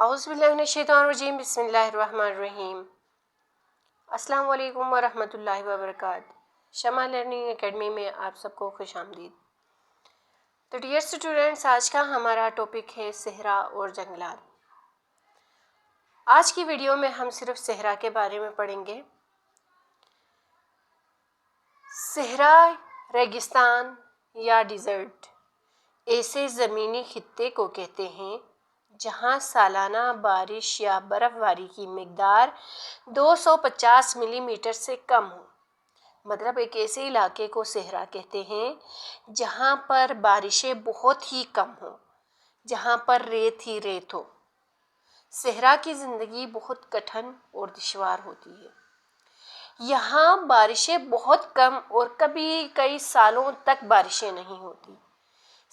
اعوذ باللہ من الشیطان الرجیم بسم اللہ الرحمن الرحیم۔ السلام علیکم ورحمۃ اللہ وبرکاتہ۔ شمع لرننگ اکیڈمی میں آپ سب کو خوش آمدید۔ تو ڈیئر اسٹوڈنٹس، آج کا ہمارا ٹاپک ہے صحرا اور جنگلات۔ آج کی ویڈیو میں ہم صرف صحرا کے بارے میں پڑھیں گے۔ صحرا، ریگستان یا ڈیزرٹ ایسے زمینی خطے کو کہتے ہیں جہاں سالانہ بارش یا برف باری کی مقدار 250 ملی میٹر سے کم ہو۔ مطلب ایک ایسے علاقے کو صحرا کہتے ہیں جہاں پر بارشیں بہت ہی کم ہوں، جہاں پر ریت ہی ریت ہو۔ صحرا کی زندگی بہت کٹھن اور دشوار ہوتی ہے۔ یہاں بارشیں بہت کم اور کبھی کئی سالوں تک بارشیں نہیں ہوتی۔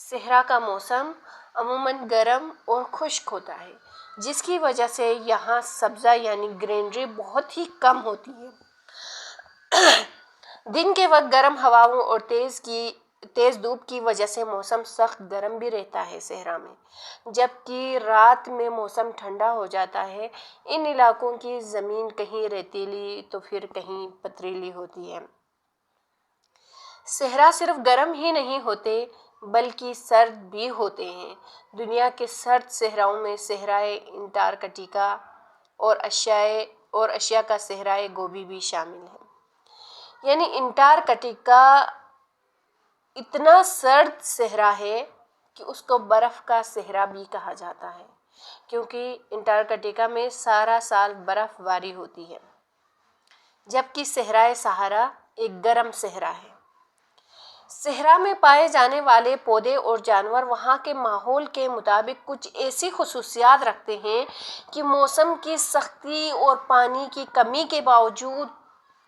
صحرا کا موسم عموماً گرم اور خشک ہوتا ہے، جس کی وجہ سے یہاں سبزہ یعنی گرینری بہت ہی کم ہوتی ہے۔ دن کے وقت گرم ہواؤں اور تیز دھوپ کی وجہ سے موسم سخت گرم بھی رہتا ہے صحرا میں، جبکہ رات میں موسم ٹھنڈا ہو جاتا ہے۔ ان علاقوں کی زمین کہیں ریتیلی تو پھر کہیں پتھریلی ہوتی ہے۔ صحرا صرف گرم ہی نہیں ہوتے بلکہ سرد بھی ہوتے ہیں۔ دنیا کے سرد صحراؤں میں صحرائے انٹارکٹیکا اور ایشیا کا صحرائے گوبی بھی شامل ہے۔ یعنی انٹارکٹیکا اتنا سرد صحرا ہے کہ اس کو برف کا صحرا بھی کہا جاتا ہے، کیونکہ انٹارکٹیکا میں سارا سال برف باری ہوتی ہے، جبکہ صحرائے صحارا ایک گرم صحرا ہے۔ صحرا میں پائے جانے والے پودے اور جانور وہاں کے ماحول کے مطابق کچھ ایسی خصوصیات رکھتے ہیں کہ موسم کی سختی اور پانی کی کمی کے باوجود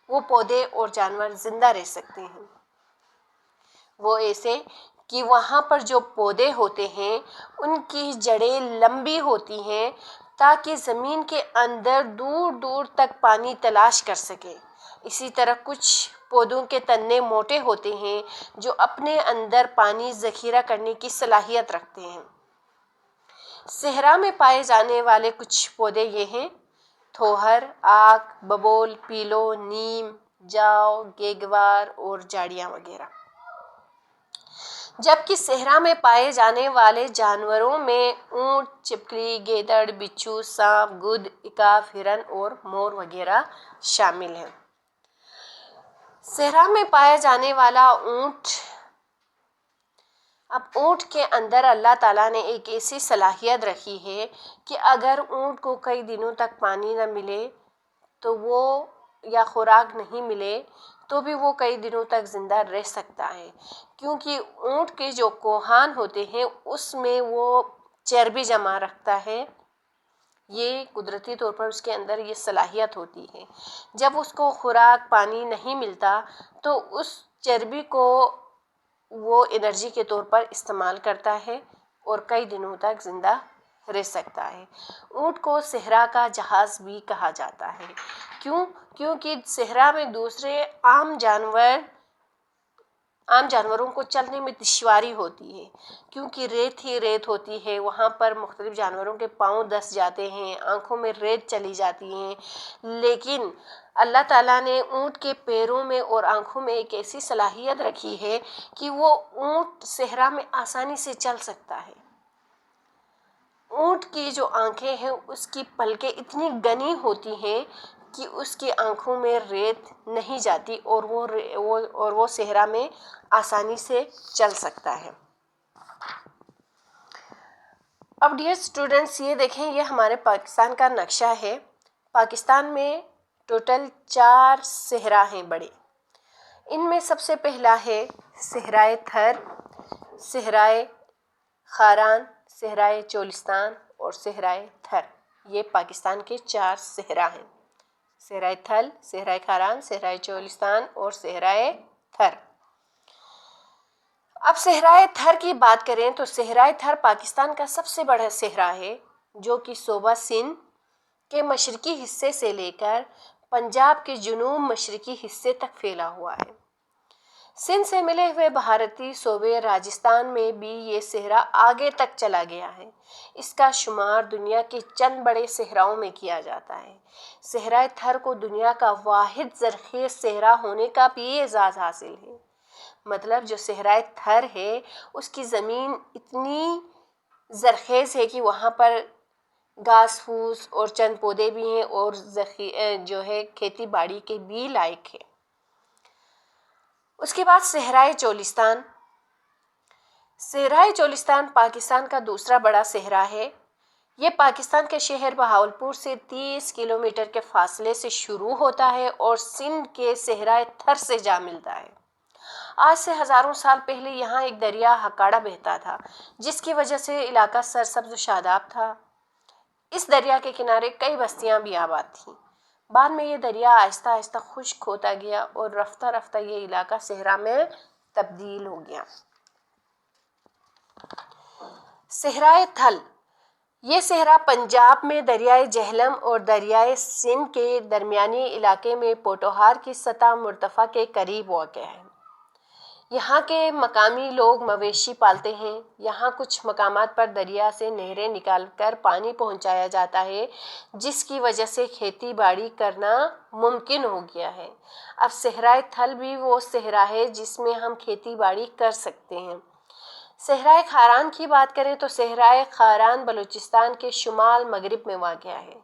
وہ پودے اور جانور زندہ رہ سکتے ہیں۔ وہ ایسے کہ وہاں پر جو پودے ہوتے ہیں ان کی جڑیں لمبی ہوتی ہیں تاکہ زمین کے اندر دور دور تک پانی تلاش کر سکے۔ اسی طرح کچھ پودوں کے تنے موٹے ہوتے ہیں جو اپنے اندر پانی ذخیرہ کرنے کی صلاحیت رکھتے ہیں۔ صحرا میں پائے جانے والے کچھ پودے یہ ہیں: تھوہر، آک، ببول، پیلو، نیم، جاؤ، گیگوار اور جھاڑیاں وغیرہ۔ جبکہ صحرا میں پائے جانے والے جانوروں میں اونٹ، چھپکلی، گیدڑ، بچھو، سانپ، گدھ، عقاب، ہرن اور مور وغیرہ شامل ہیں۔ صحرا میں پایا جانے والا اونٹ۔ اب اونٹ کے اندر اللہ تعالیٰ نے ایک ایسی صلاحیت رکھی ہے کہ اگر اونٹ کو کئی دنوں تک پانی نہ ملے تو وہ یا خوراک نہیں ملے تو بھی وہ کئی دنوں تک زندہ رہ سکتا ہے، کیونکہ اونٹ کے جو کوہان ہوتے ہیں اس میں وہ چربی جمع رکھتا ہے۔ یہ قدرتی طور پر اس کے اندر یہ صلاحیت ہوتی ہے۔ جب اس کو خوراک پانی نہیں ملتا تو اس چربی کو وہ انرجی کے طور پر استعمال کرتا ہے اور کئی دنوں تک زندہ رہ سکتا ہے۔ اونٹ کو صحرا کا جہاز بھی کہا جاتا ہے۔ کیونکہ صحرا میں دوسرے عام جانوروں کو چلنے میں دشواری ہوتی ہے، کیونکہ ریت ہی ریت ہوتی ہے۔ وہاں پر مختلف جانوروں کے پاؤں دس جاتے ہیں، آنکھوں میں ریت چلی جاتی ہے، لیکن اللہ تعالیٰ نے اونٹ کے پیروں میں اور آنکھوں میں ایک ایسی صلاحیت رکھی ہے کہ وہ اونٹ صحرا میں آسانی سے چل سکتا ہے۔ اونٹ کی جو آنکھیں ہیں اس کی پلکیں اتنی گھنی ہوتی ہیں کہ اس کی آنکھوں میں ریت نہیں جاتی اور وہ صحرا میں آسانی سے چل سکتا ہے۔ اب ڈیئر اسٹوڈنٹس، یہ دیکھیں، یہ ہمارے پاکستان کا نقشہ ہے۔ پاکستان میں ٹوٹل 4 صحرا ہیں بڑے۔ ان میں سب سے پہلا ہے صحرائے تھر، صحرائے خاران، صحرائے چولستان اور صحرائے تھر۔ یہ پاکستان کے 4 صحرا ہیں: صحرائے تھل، صحرائے خاران، صحرائے چولستان اور صحرائے تھر۔ اب صحرائے تھر کی بات کریں تو صحرائے تھر پاکستان کا سب سے بڑا صحرا ہے، جو کہ صوبہ سندھ کے مشرقی حصے سے لے کر پنجاب کے جنوب مشرقی حصے تک پھیلا ہوا ہے۔ سندھ سے ملے ہوئے بھارتی صوبے راجستھان میں بھی یہ صحرا آگے تک چلا گیا ہے۔ اس کا شمار دنیا کے چند بڑے صحراؤں میں کیا جاتا ہے۔ صحرائے تھر کو دنیا کا واحد زرخیز صحرا ہونے کا بھی اعزاز حاصل ہے۔ مطلب جو صحرائے تھر ہے اس کی زمین اتنی زرخیز ہے کہ وہاں پر گھاس پھوس اور چند پودے بھی ہیں اور جو ہے کھیتی باڑی کے بھی لائق ہے۔ اس کے بعد صحرائے چولستان۔ صحرائے چولستان پاکستان کا دوسرا بڑا صحرا ہے۔ یہ پاکستان کے شہر بہاولپور سے 30 کلومیٹر کے فاصلے سے شروع ہوتا ہے اور سندھ کے صحرائے تھر سے جا ملتا ہے۔ آج سے ہزاروں سال پہلے یہاں ایک دریا ہکاڑا بہتا تھا جس کی وجہ سے علاقہ سرسبز و شاداب تھا۔ اس دریا کے کنارے کئی بستیاں بھی آباد تھیں۔ بعد میں یہ دریا آہستہ آہستہ خشک ہوتا گیا اور رفتہ رفتہ یہ علاقہ صحرا میں تبدیل ہو گیا۔ صحرائے تھل۔ یہ صحرا پنجاب میں دریائے جہلم اور دریائے سندھ کے درمیانی علاقے میں پوٹوہار کی سطح مرتفع کے قریب واقع ہے۔ یہاں کے مقامی لوگ مویشی پالتے ہیں۔ یہاں کچھ مقامات پر دریا سے نہریں نکال کر پانی پہنچایا جاتا ہے جس کی وجہ سے کھیتی باڑی کرنا ممکن ہو گیا ہے۔ اب صحرائے تھل بھی وہ صحرا ہے جس میں ہم کھیتی باڑی کر سکتے ہیں۔ صحرائے کھاران کی بات کریں تو صحرائے کھاران بلوچستان کے شمال مغرب میں واقع ہے۔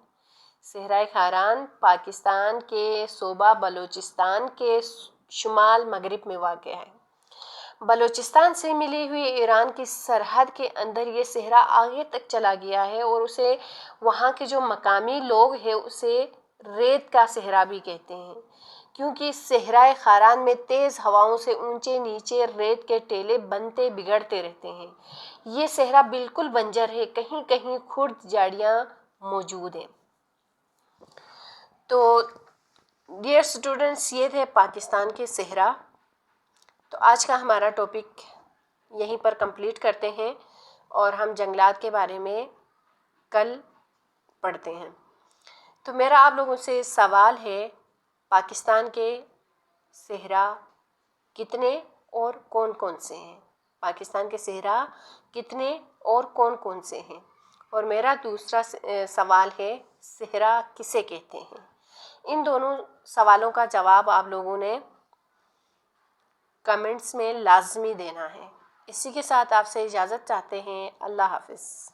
صحرائے کھاران پاکستان کے صوبہ بلوچستان کے شمال مغرب میں واقع ہے۔ بلوچستان سے ملی ہوئی ایران کی سرحد کے اندر یہ صحرا آگے تک چلا گیا ہے اور اسے وہاں کے جو مقامی لوگ ہیں اسے ریت کا صحرا بھی کہتے ہیں، کیونکہ صحرائے کھاران میں تیز ہواؤں سے اونچے نیچے ریت کے ٹیلے بنتے بگڑتے رہتے ہیں۔ یہ صحرا بالکل بنجر ہے، کہیں کہیں خرد جھاڑیاں موجود ہیں۔ تو ڈیئر اسٹوڈنٹس، یہ تھے پاکستان کے صحرا۔ تو آج کا ہمارا ٹاپک یہیں پر کمپلیٹ کرتے ہیں اور ہم جنگلات کے بارے میں کل پڑھتے ہیں۔ تو میرا آپ لوگوں سے سوال ہے، پاکستان کے صحرا کتنے اور کون کون سے ہیں؟ پاکستان کے صحرا کتنے اور کون کون سے ہیں؟ اور میرا دوسرا سوال ہے، صحرا کسے کہتے ہیں؟ ان دونوں سوالوں کا جواب آپ لوگوں نے کمنٹس میں لازمی دینا ہے۔ اسی کے ساتھ آپ سے اجازت چاہتے ہیں۔ اللہ حافظ۔